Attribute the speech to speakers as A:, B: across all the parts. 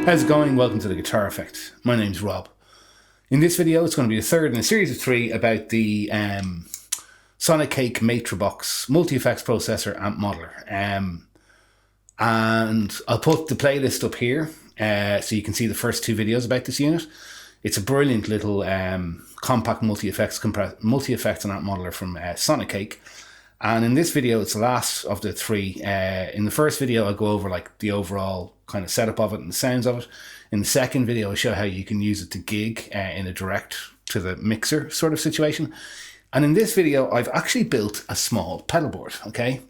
A: How's it going? Welcome to the Guitar Effect. My name's Rob. In this video, it's going to be the third in a series of three about the Sonicake Matribox multi-effects processor amp modeler. And I'll put the playlist up here so you can see the first two videos about this unit. It's a brilliant little compact multi-effects and amp modeler from Sonicake. And in this video, it's the last of the three. In the first video, I'll go over like the overall kind of setup of it and the sounds of it. In the second video, I'll show how you can use it to gig in a direct to the mixer sort of situation. And in this video, I've actually built a small pedal board, okay?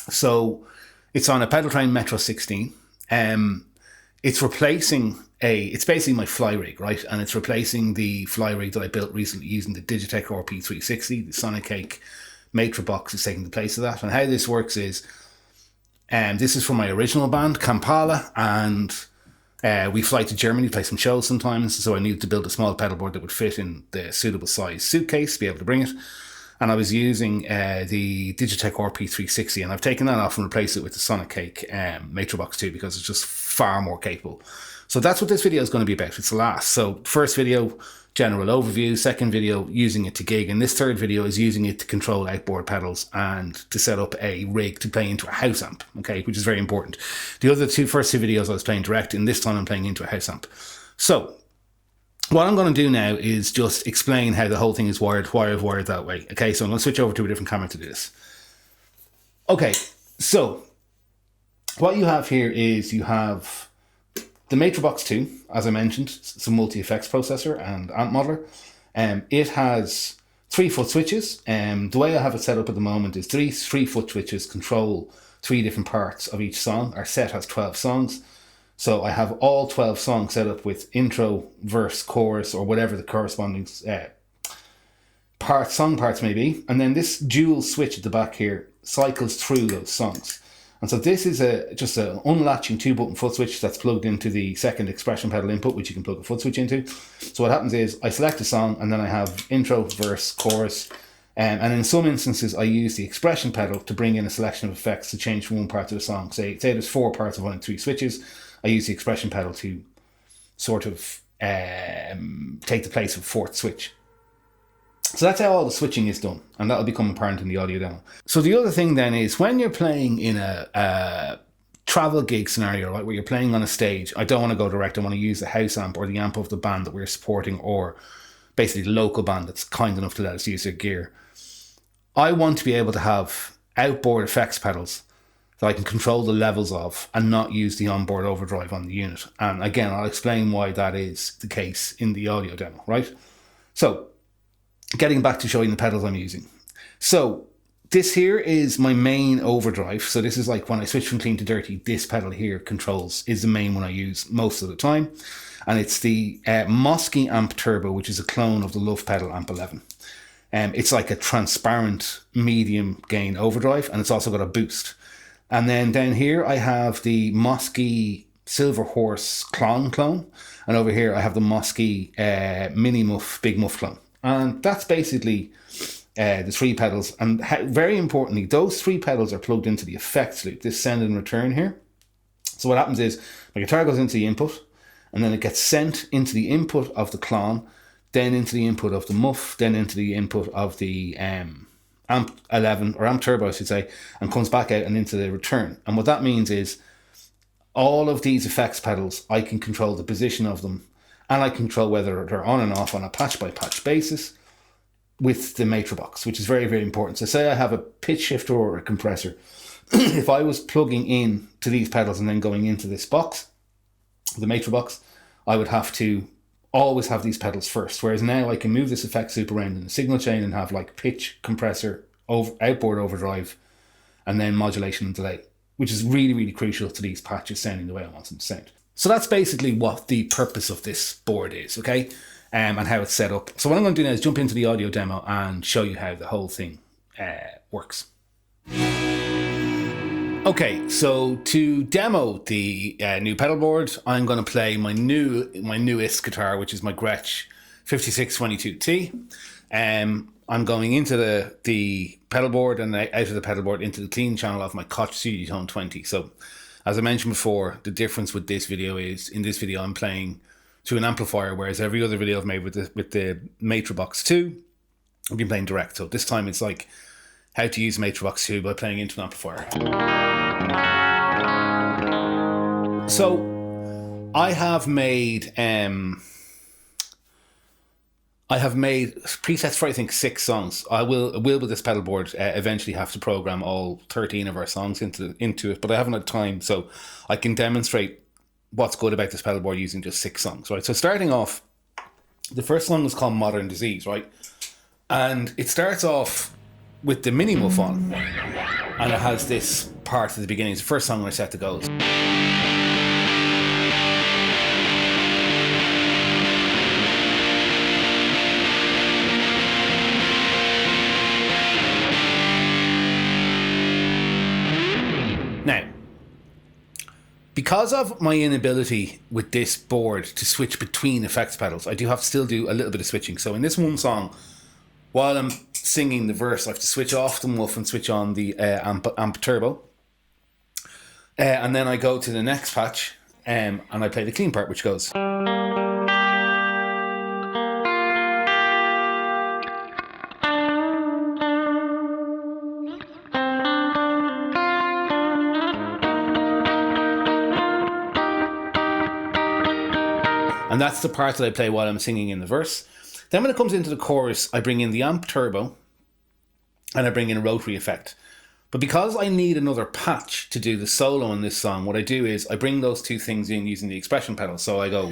A: So it's on a Pedalboard Metro 16. It's replacing it's basically my flyrig, right? And it's replacing the flyrig that I built recently using the Digitech RP360. The Sonicake Matribox is taking the place of that. And how this works is, this is from my original band, Kampala, and we fly to Germany to play some shows sometimes, so I needed to build a small pedal board that would fit in the suitable size suitcase to be able to bring it. And I was using the Digitech RP360, and I've taken that off and replaced it with the Sonicake Matribox II because it's just far more capable. So that's what this video is going to be about. It's the last. So first video, general overview. Second video, using it to gig. And this third video is using it to control outboard pedals and to set up a rig to play into a house amp, okay, which is very important. The other first two videos I was playing direct, and this time I'm playing into a house amp. So what I'm going to do now is just explain how the whole thing is wired, why I've wired that way. Okay, so I'm going to switch over to a different camera to do this. Okay, so what you have here is you have the Matribox II, as I mentioned. It's a multi-effects processor and amp modeler. It has 3 footswitches. The way I have it set up at the moment is three footswitches control 3 different parts of each song. Our set has 12 songs. So I have all 12 songs set up with intro, verse, chorus, or whatever the corresponding song parts may be. And then this dual switch at the back here cycles through those songs. And so this is just an unlatching 2-button foot switch that's plugged into the second expression pedal input, which you can plug a foot switch into. So what happens is I select a song and then I have intro, verse, chorus. And in some instances, I use the expression pedal to bring in a selection of effects to change from one part of the song. Say there's 4 parts of only 3 switches. I use the expression pedal to sort of take the place of 4th switch. So that's how all the switching is done, and that'll become apparent in the audio demo. So the other thing then is when you're playing in a travel gig scenario, right, where you're playing on a stage, I don't want to go direct. I want to use the house amp or the amp of the band that we're supporting, or basically the local band that's kind enough to let us use their gear. I want to be able to have outboard effects pedals that I can control the levels of and not use the onboard overdrive on the unit. And again, I'll explain why that is the case in the audio demo, right? So getting back to showing the pedals I'm using. So this here is my main overdrive. So this is like when I switch from clean to dirty, this pedal here is the main one I use most of the time. And it's the Mosky Amp Turbo, which is a clone of the Love Pedal Amp 11. It's like a transparent medium gain overdrive, and it's also got a boost. And then down here I have the Mosky Silver Horse clone. And over here I have the Mosky Mini Muff Big Muff clone. And that's basically the 3 pedals. And very importantly, those 3 pedals are plugged into the effects loop, this send and return here. So what happens is my guitar goes into the input, and then it gets sent into the input of the clone, then into the input of the muff, then into the input of the amp 11, or amp turbo I should say, and comes back out and into the return. And what that means is all of these effects pedals, I can control the position of them, and I control whether they're on and off on a patch-by-patch basis with the Matribox, which is very, very important. So say I have a pitch shifter or a compressor. If I was plugging in to these pedals and then going into this box, the Matribox, I would have to always have these pedals first. Whereas now I can move this effects loop around in the signal chain and have like pitch, compressor, outboard overdrive, and then modulation and delay, which is really, really crucial to these patches sounding the way I want them to sound. So that's basically what the purpose of this board is, okay? And how it's set up. So what I'm going to do now is jump into the audio demo and show you how the whole thing works. Okay, so to demo the new pedal board, I'm going to play my newest guitar, which is my Gretsch 5622T. I'm going into the pedal board and out of the pedal board into the clean channel of my Koch Studio Tone 20. So As I mentioned before, the difference with this video is, in this video I'm playing through an amplifier, whereas every other video I've made with the Matribox II, I've been playing direct. So this time it's like how to use Matribox II by playing into an amplifier. So I have made presets for, I think, 6 songs. I will with this pedal board eventually have to program all 13 of our songs into it, but I haven't had time, so I can demonstrate what's good about this pedal board using just 6 songs, right? So starting off, the first song is called Modern Disease, right? And it starts off with the mini muff on, and it has this part at the beginning. It's the first song I set to go. Now, because of my inability with this board to switch between effects pedals, I do have to still do a little bit of switching. So in this one song, while I'm singing the verse, I have to switch off the muff and switch on the amp turbo. And then I go to the next patch and I play the clean part, which goes... And that's the part that I play while I'm singing in the verse. Then when it comes into the chorus, I bring in the amp turbo and I bring in a rotary effect. But because I need another patch to do the solo in this song, what I do is I bring those 2 things in using the expression pedal. So I go...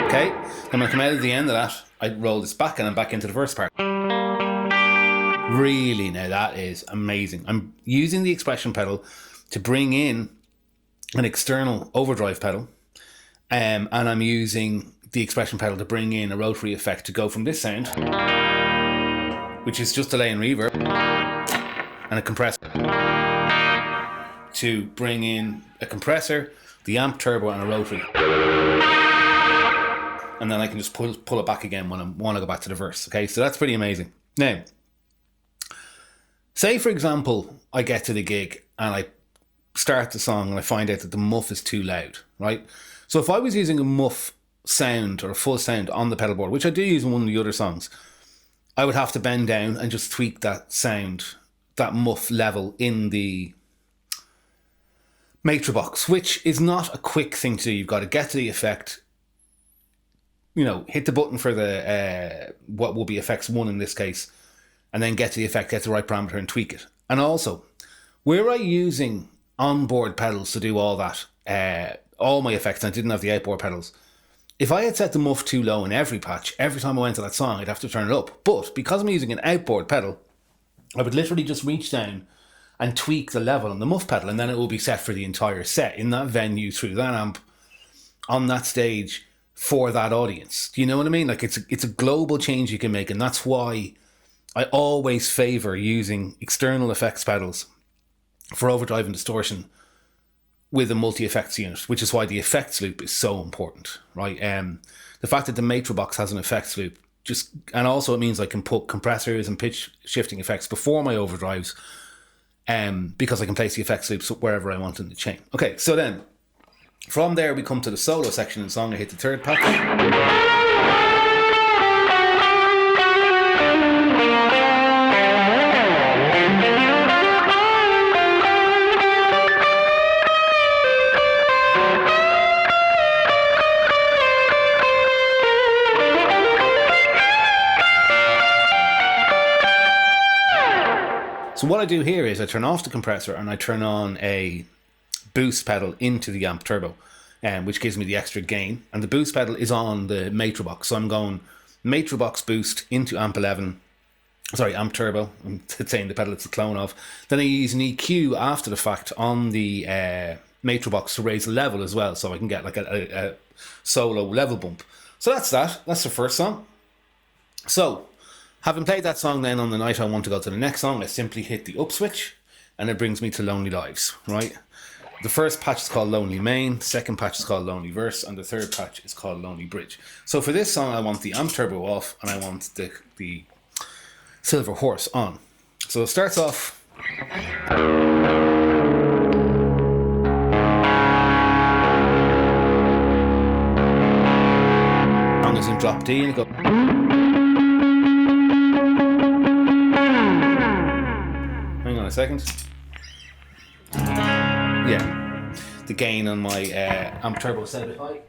A: Okay, then when I come out at the end of that, I roll this back and I'm back into the verse part. Really, now that is amazing. I'm using the expression pedal to bring in an external overdrive pedal, and I'm using the expression pedal to bring in a rotary effect to go from this sound, which is just delay and reverb, and a compressor, to bring in a compressor, the amp turbo, and a rotary. And then I can just pull it back again when I want to go back to the verse. Okay, so that's pretty amazing. Now, say for example, I get to the gig and I start the song and I find out that the muff is too loud, right? So if I was using a muff sound or a full sound on the pedal board, which I do use in one of the other songs, I would have to bend down and just tweak that sound, that muff level in the Matribox, which is not a quick thing to do. You've got to get to the effect, you know, hit the button for the what will be effects 1 in this case, and then get to the effect, get the right parameter and tweak it. And also, were I using onboard pedals to do all that, all my effects, and I didn't have the outboard pedals, if I had set the muff too low in every patch, every time I went to that song, I'd have to turn it up. But because I'm using an outboard pedal, I would literally just reach down and tweak the level on the muff pedal, and then it will be set for the entire set in that venue, through that amp, on that stage, for that audience. Do you know what I mean? Like, it's a global change you can make, and that's why I always favour using external effects pedals for overdrive and distortion with a multi-effects unit, which is why the effects loop is so important, right? The fact that the Matribox has an effects loop, and also it means I can put compressors and pitch shifting effects before my overdrives, because I can place the effects loops wherever I want in the chain. Okay, so then from there we come to the solo section in the song. I hit the 3rd patch. So what I do here is I turn off the compressor and I turn on a boost pedal into the amp turbo, which gives me the extra gain. And the boost pedal is on the Matribox. So I'm going Matribox boost into amp turbo. I'm saying the pedal it's a clone of. Then I use an EQ after the fact on the Matribox to raise the level as well, so I can get like a solo level bump. So that's that. That's the first song. So, having played that song, then on the night I want to go to the next song, I simply hit the up switch and it brings me to Lonely Lives, right? The first patch is called Lonely Main, the second patch is called Lonely Verse, and the third patch is called Lonely Bridge. So for this song, I want the amp turbo off, and I want the Silver Horse on. So it starts off. And there's in drop D, and it goes. Hang on a second. Yeah, the gain on my amp turbo is set a bit high.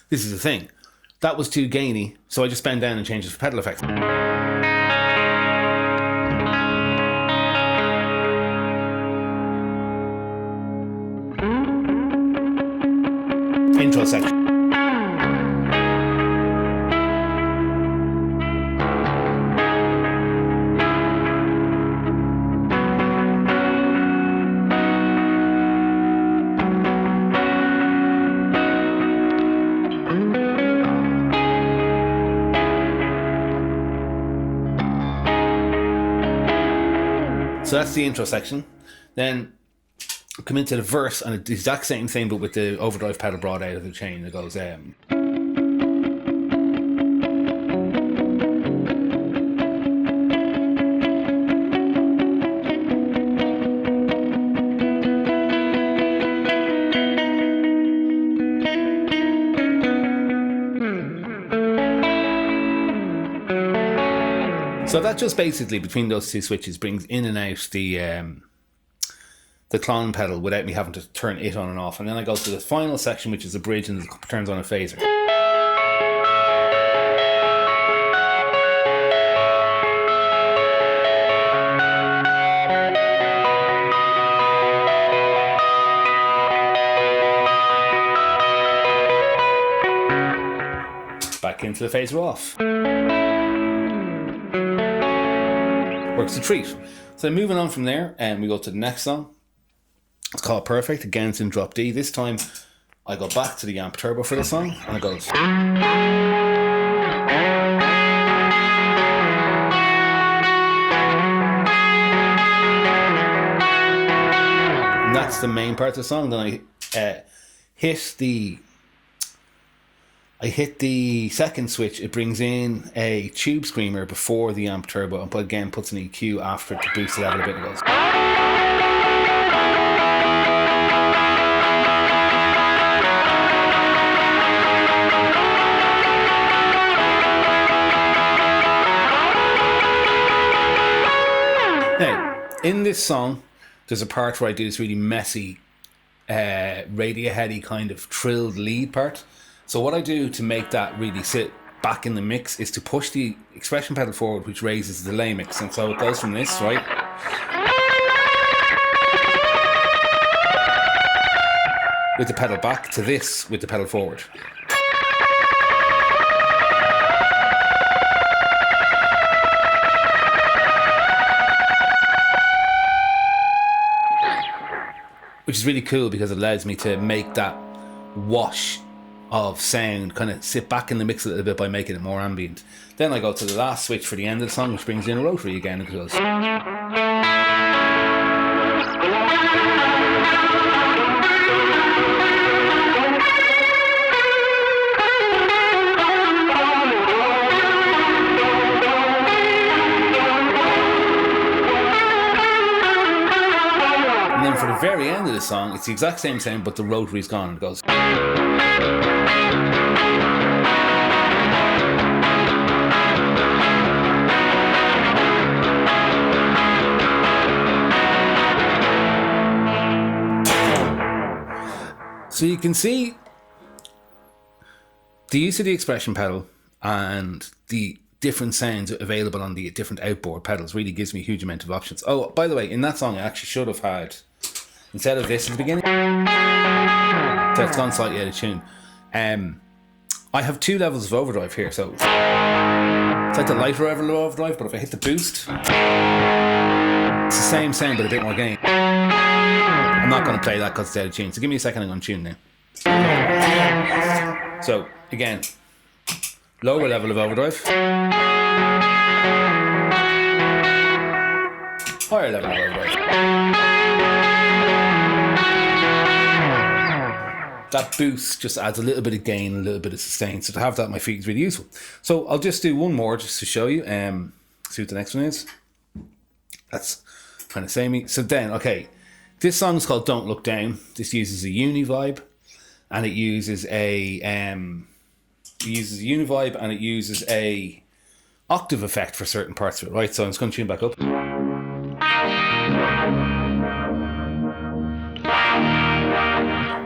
A: This is the thing. That was too gainy, so I just bend down and changed it for pedal effects. Intro section. So that's the intro section. Then come into the verse, and it's the exact same thing, but with the overdrive pedal brought out of the chain. It goes So that just basically, between those two switches, brings in and out the clone pedal without me having to turn it on and off. And then I go to the final section, which is a bridge, and it turns on a phaser. Back into the phaser off. Works a treat. So moving on from there, and we go to the next song. It's called Perfect. Again, it's in drop D. This time I go back to the amp turbo for the song, and it goes. And that's the main part of the song. Then I hit the second switch. It brings in a tube screamer before the amp turbo, and again puts an EQ after to boost the level a bit. It goes. Now, in this song, there's a part where I do this really messy, Radioheady kind of trilled lead part. So what I do to make that really sit back in the mix is to push the expression pedal forward, which raises the delay mix. And so it goes from this, right, with the pedal back, to this with the pedal forward. Which is really cool because it allows me to make that wash of sound kind of sit back in the mix a little bit by making it more ambient. Then I go to the last switch for the end of the song, which brings in a rotary again. It goes. And then for the very end of the song, it's the exact same sound, but the rotary's gone, and it goes. So you can see the use of the expression pedal and the different sounds available on the different outboard pedals really gives me a huge amount of options. Oh, by the way, in that song I actually should have had, instead of this at the beginning, so it's gone slightly out of tune. I have two levels of overdrive here, so it's like the lighter level of overdrive, but if I hit the boost, it's the same sound but a bit more gain. I'm not going to play that because it's out of tune, so give me a second, I'm going to tune now. So again, lower level of overdrive, higher level of Overdrive. That boost just adds a little bit of gain, a little bit of sustain. So to have that at my feet is really useful. So I'll just do one more just to show you. See what the next one is. That's kind of samey. So then, okay, this song is called Don't Look Down. This uses a uni-vibe, and it uses a uni-vibe, and it uses a octave effect for certain parts of it, right? So I'm just going to tune back up.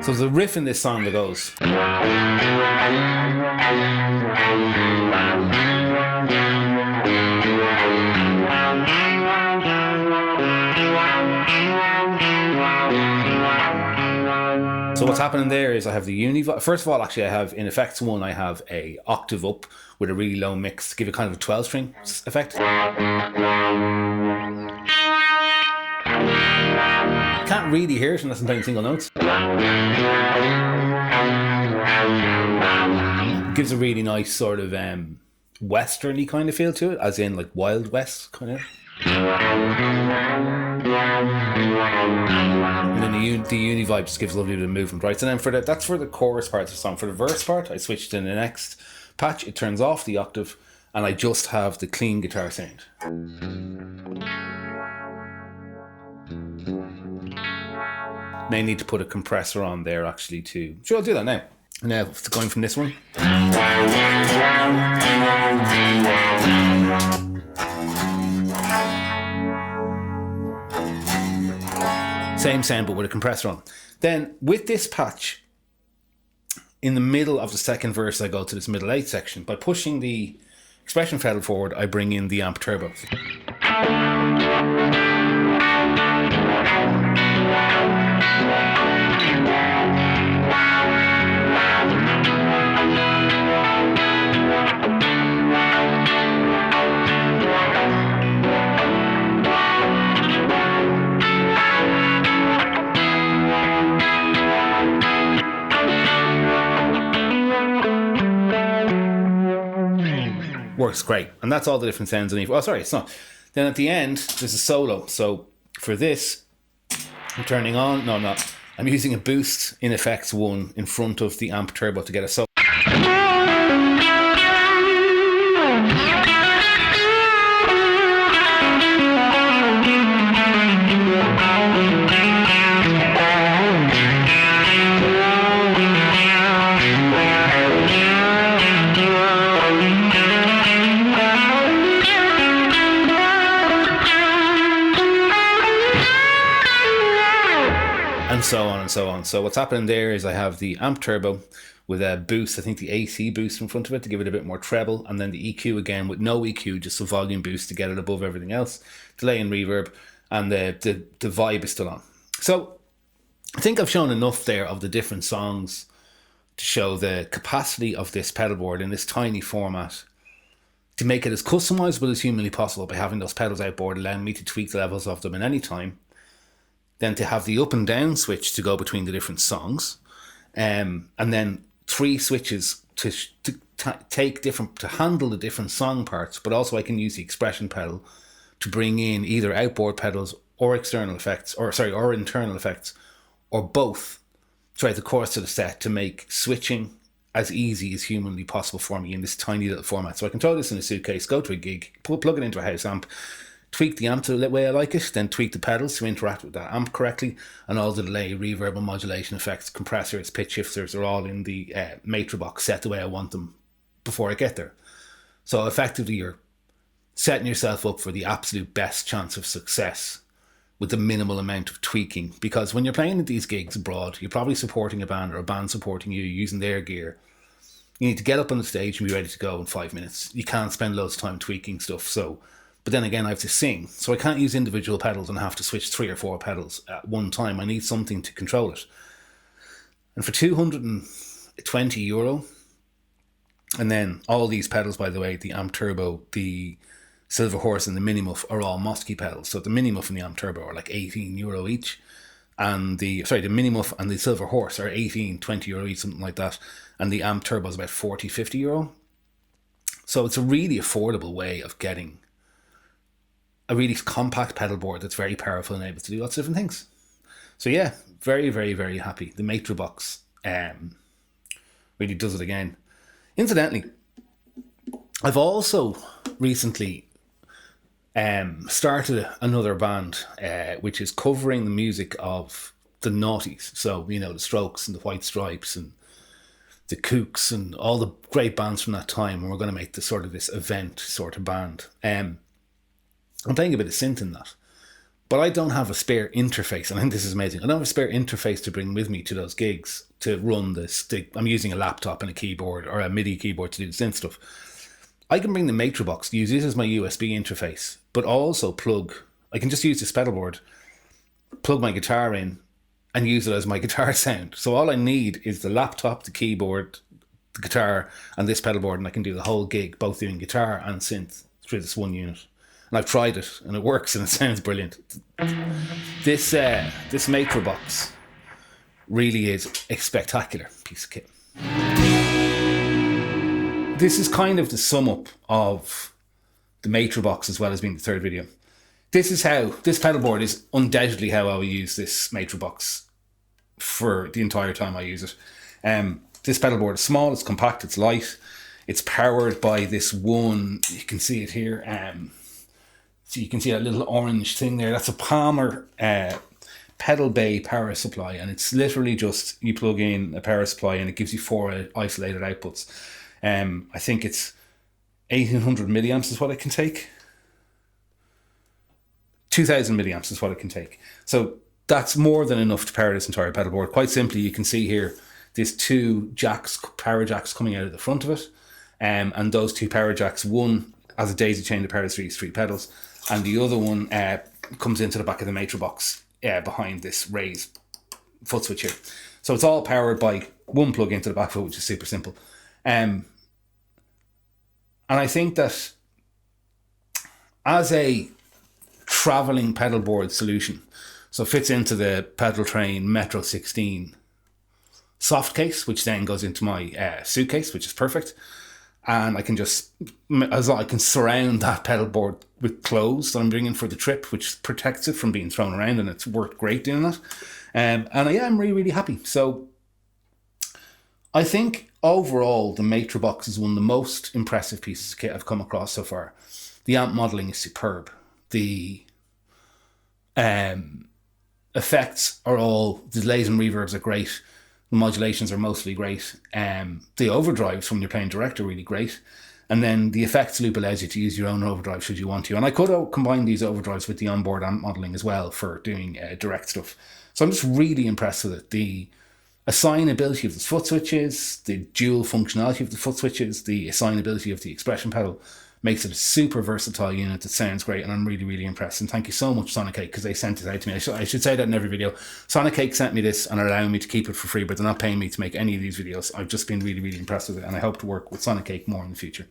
A: So there's a riff in this song that goes. So what's happening there is I have the uni. First of all, actually, I have in effects 1, I have a octave up with a really low mix to give it kind of a 12-string effect. Can't really hear it unless I'm playing single notes. It gives a really nice sort of westerny kind of feel to it, as in like Wild West kind of. And then the uni vibe just gives a lovely bit of movement, right? So then that's for the chorus part of the song. For the verse part, I switched in the next patch. It turns off the octave, and I just have the clean guitar sound. May need to put a compressor on there actually too. Sure, I'll do that now. Now, going from this one. Same sound, but with a compressor on. Then, with this patch, in the middle of the second verse, I go to this middle 8 section. By pushing the expression pedal forward, I bring in the amp turbo. Works great, and that's all the different sounds underneath. Oh, sorry, it's not. Then at the end, there's a solo. So for this, I'm turning on. No, I'm not. I'm using a boost in effects 1 in front of the amp turbo to get a solo. And so on and so on. So what's happening there is I have the amp turbo with a boost, I think the AC boost in front of it to give it a bit more treble, and then the EQ again with no EQ, just a volume boost to get it above everything else, delay and reverb, and the vibe is still on. So I think I've shown enough there of the different songs to show the capacity of this pedalboard in this tiny format to make it as customizable as humanly possible by having those pedals outboard, allowing me to tweak the levels of them at any time. Then to have the up and down switch to go between the different songs, and then 3 switches to handle the different song parts, but also I can use the expression pedal to bring in either outboard pedals or external effects, or internal effects, or both throughout the course of the set to make switching as easy as humanly possible for me in this tiny little format. So I can throw this in a suitcase, go to a gig, plug it into a house amp, tweak the amp to the way I like it, then tweak the pedals to interact with that amp correctly, and all the delay, reverb and modulation effects, compressors, pitch shifters are all in the Matribox set the way I want them before I get there. So effectively you're setting yourself up for the absolute best chance of success with the minimal amount of tweaking, because when you're playing at these gigs abroad, you're probably supporting a band or a band supporting you using their gear. You need to get up on the stage and be ready to go in 5 minutes. You can't spend loads of time tweaking stuff. But then again, I have to sing, so I can't use individual pedals and have to switch 3 or 4 pedals at one time. I need something to control it. And for €220, and then all these pedals, by the way, the amp turbo, the silver horse and the mini muff are all Mosky pedals. So the mini muff and the amp turbo are like €18 each. And the mini muff and the silver horse are 18, €20 each, something like that. And the amp turbo is about €40, €50. So it's a really affordable way of getting a really compact pedal board that's very powerful and able to do lots of different things. So yeah, very, very, very happy. The Matribox really does it again. Incidentally, I've also recently started another band which is covering the music of the noughties. So, you know, the Strokes and the White Stripes and the Kooks and all the great bands from that time. And we're going to make this event sort of band. I'm playing a bit of synth in that. But I don't have a spare interface. And I think this is amazing. I don't have a spare interface to bring with me to those gigs to run this. I'm using a laptop and a keyboard or a MIDI keyboard to do the synth stuff. I can bring the Matribox, use this as my USB interface, but also I can just use this pedalboard, plug my guitar in, and use it as my guitar sound. So all I need is the laptop, the keyboard, the guitar, and this pedalboard, and I can do the whole gig, both doing guitar and synth through this one unit. And I've tried it, and it works, and it sounds brilliant. This Matribox really is a spectacular piece of kit. This is kind of the sum up of the Matribox as well as being the third video. This pedalboard is undoubtedly how I will use this Matribox for the entire time I use it. This pedalboard is small, it's compact, it's light. It's powered by this one, you can see it here. So you can see that little orange thing there. That's a Palmer pedal bay power supply. And it's literally just, you plug in a power supply and it gives you 4 isolated outputs. I think it's 1800 milliamps is what it can take. 2000 milliamps is what it can take. So that's more than enough to power this entire pedalboard. Quite simply, you can see here, there's 2 power jacks coming out of the front of it. And those 2 power jacks, one has a daisy chain that powers 3 pedals, and the other one comes into the back of the Matribox behind this raised foot switch here. So it's all powered by one plug into the back foot, which is super simple. And I think that as a traveling pedalboard solution, so it fits into the Pedal Train Metro 16 soft case, which then goes into my suitcase, which is perfect. And I can I can surround that pedalboard with clothes that I'm bringing for the trip, which protects it from being thrown around, and it's worked great doing that. And I'm really, really happy. So I think overall, the Matribox is one of the most impressive pieces of kit I've come across so far. The amp modelling is superb. The effects are all, the delays and reverbs are great. The modulations are mostly great. The overdrives when you're playing direct are really great. And then the effects loop allows you to use your own overdrive should you want to. And I could combine these overdrives with the onboard amp modelling as well for doing direct stuff. So I'm just really impressed with it. The assignability of the foot switches, the dual functionality of the foot switches, the assignability of the expression pedal makes it a super versatile unit that sounds great, and I'm really, really impressed. And thank you so much, Sonicake, because they sent it out to me. I should say that in every video. Sonicake sent me this and are allowing me to keep it for free, but they're not paying me to make any of these videos. I've just been really, really impressed with it, and I hope to work with Sonicake more in the future.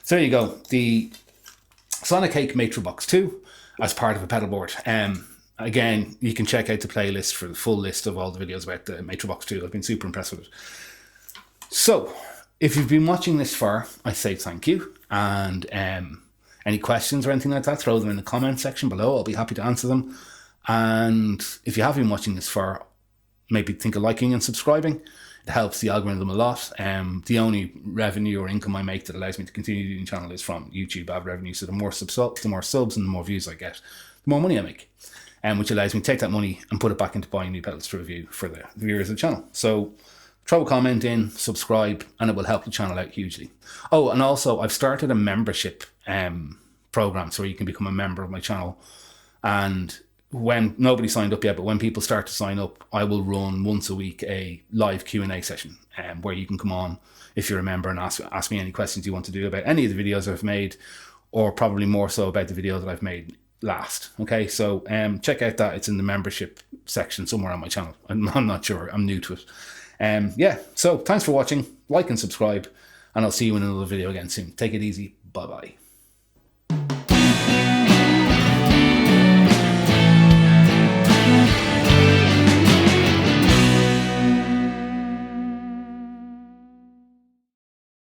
A: So there you go, the Sonicake Matribox II as part of a pedalboard. Again, you can check out the playlist for the full list of all the videos about the Matribox II. I've been super impressed with it. So, if you've been watching this far, I say thank you. And any questions or anything like that, throw them in the comment section below. I'll be happy to answer them. And if you have been watching this far, maybe think of liking and subscribing. It helps the algorithm a lot. The only revenue or income I make that allows me to continue doing the channel is from YouTube ad revenue. So the more subs and the more views I get, the more money I make. Which allows me to take that money and put it back into buying new pedals to review for the viewers of the channel. So throw a comment in, subscribe, and it will help the channel out hugely. Oh, and also I've started a membership program so you can become a member of my channel. And when nobody signed up yet, but when people start to sign up, I will run once a week a live Q&A session where you can come on if you're a member and ask me any questions you want to do about any of the videos I've made, or probably more so about the video that I've made last. Okay, so check out that. It's in the membership section somewhere on my channel. I'm not sure, I'm new to it. Yeah, so thanks for watching, like and subscribe, and I'll see you in another video again soon. Take it easy, bye bye.